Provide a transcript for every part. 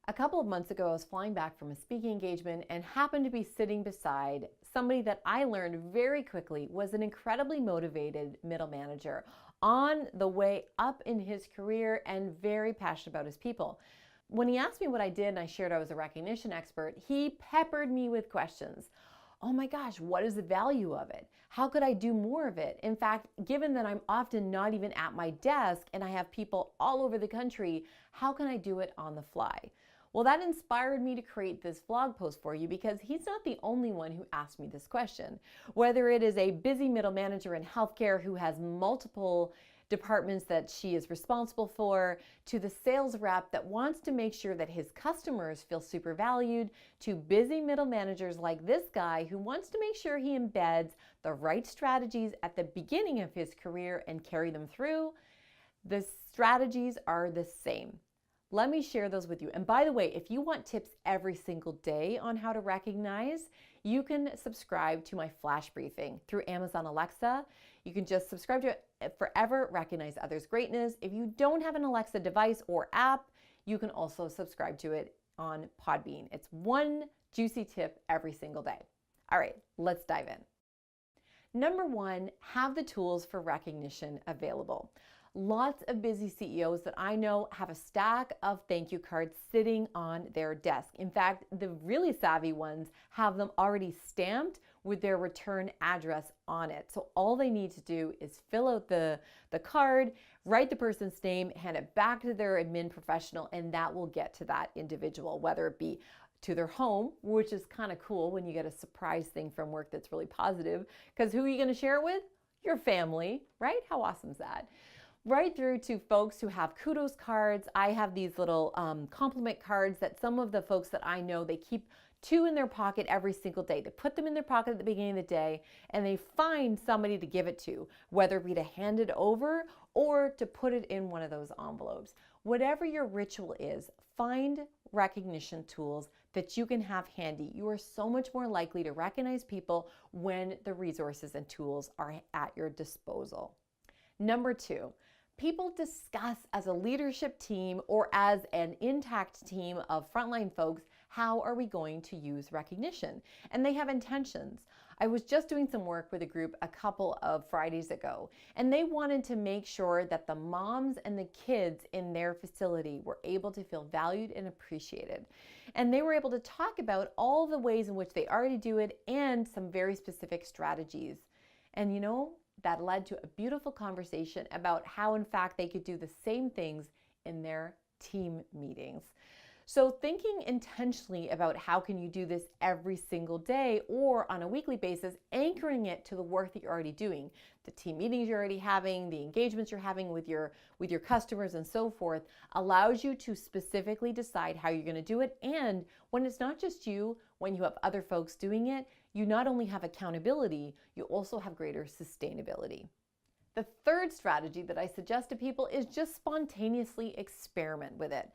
A couple of months ago, I was flying back from a speaking engagement and happened to be sitting beside somebody that I learned very quickly was an incredibly motivated middle manager on the way up in his career and very passionate about his people. When he asked me what I did and I shared I was a recognition expert, he peppered me with questions. Oh my gosh, what is the value of it? How could I do more of it? In fact, given that I'm often not even at my desk and I have people all over the country, how can I do it on the fly? Well, that inspired me to create this blog post for you because he's not the only one who asked me this question. Whether it is a busy middle manager in healthcare who has multiple departments that she is responsible for, to the sales rep that wants to make sure that his customers feel super valued, to busy middle managers like this guy who wants to make sure he embeds the right strategies at the beginning of his career and carry them through, the strategies are the same. Let me share those with you. And by the way, if you want tips every single day on how to recognize, you can subscribe to my flash briefing through Amazon Alexa. You can just subscribe to it forever, recognize others' greatness. If you don't have an Alexa device or app, you can also subscribe to it on Podbean. It's one juicy tip every single day. All right, let's dive in. Number one, have the tools for recognition available. Lots of busy CEOs that I know have a stack of thank you cards sitting on their desk. In fact, the really savvy ones have them already stamped with their return address on it. So all they need to do is fill out the card, write the person's name, hand it back to their admin professional, and that will get to that individual, whether it be to their home, which is kind of cool when you get a surprise thing from work that's really positive, because who are you going to share it with? Your family, right? How awesome is that? Right through to folks who have kudos cards. I have these little compliment cards that some of the folks that I know, they keep 2 in their pocket every single day. They put them in their pocket at the beginning of the day and they find somebody to give it to, whether it be to hand it over or to put it in one of those envelopes. Whatever your ritual is, find recognition tools that you can have handy. You are so much more likely to recognize people when the resources and tools are at your disposal. Number 2, people discuss as a leadership team or as an intact team of frontline folks, how are we going to use recognition? And they have intentions. I was just doing some work with a group a couple of Fridays ago, and they wanted to make sure that the moms and the kids in their facility were able to feel valued and appreciated. And they were able to talk about all the ways in which they already do it and some very specific strategies. And you know, that led to a beautiful conversation about how, in fact, they could do the same things in their team meetings. So thinking intentionally about how can you do this every single day or on a weekly basis, anchoring it to the work that you're already doing, the team meetings you're already having, the engagements you're having with your customers and so forth, allows you to specifically decide how you're going to do it. And when it's not just you, when you have other folks doing it, you not only have accountability, you also have greater sustainability. The third strategy that I suggest to people is just spontaneously experiment with it.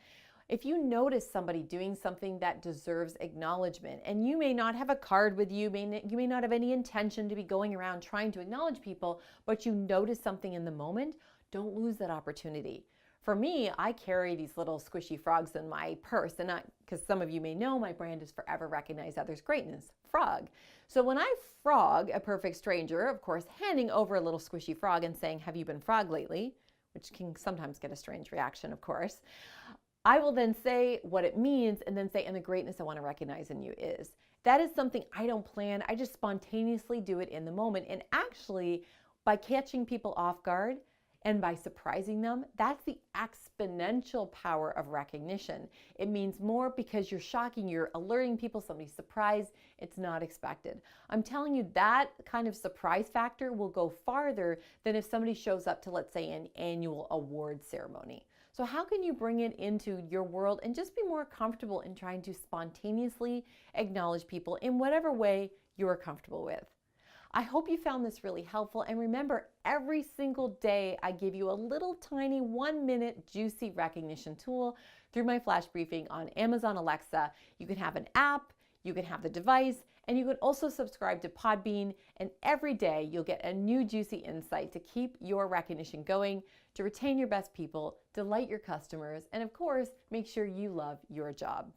If you notice somebody doing something that deserves acknowledgement, and you may not have a card with you, you may not have any intention to be going around trying to acknowledge people, but you notice something in the moment, don't lose that opportunity. For me, I carry these little squishy frogs in my purse, and because some of you may know, my brand is Forever Recognize Others' Greatness, frog. So when I frog a perfect stranger, of course, handing over a little squishy frog and saying, "Have you been frog lately?" which can sometimes get a strange reaction, of course, I will then say what it means and then say, "And the greatness I want to recognize in you is." That is something I don't plan. I just spontaneously do it in the moment. And actually, by catching people off guard and by surprising them, that's the exponential power of recognition. It means more because you're shocking, you're alerting people, somebody's surprised, it's not expected. I'm telling you, that kind of surprise factor will go farther than if somebody shows up to, let's say, an annual award ceremony. So how can you bring it into your world and just be more comfortable in trying to spontaneously acknowledge people in whatever way you're comfortable with? I hope you found this really helpful. And remember, every single day I give you a little tiny 1-minute juicy recognition tool through my flash briefing on Amazon Alexa. You can have an app, you can have the device, And you can also subscribe to Podbean, and every day you'll get a new juicy insight to keep your recognition going, to retain your best people, delight your customers, and of course, make sure you love your job.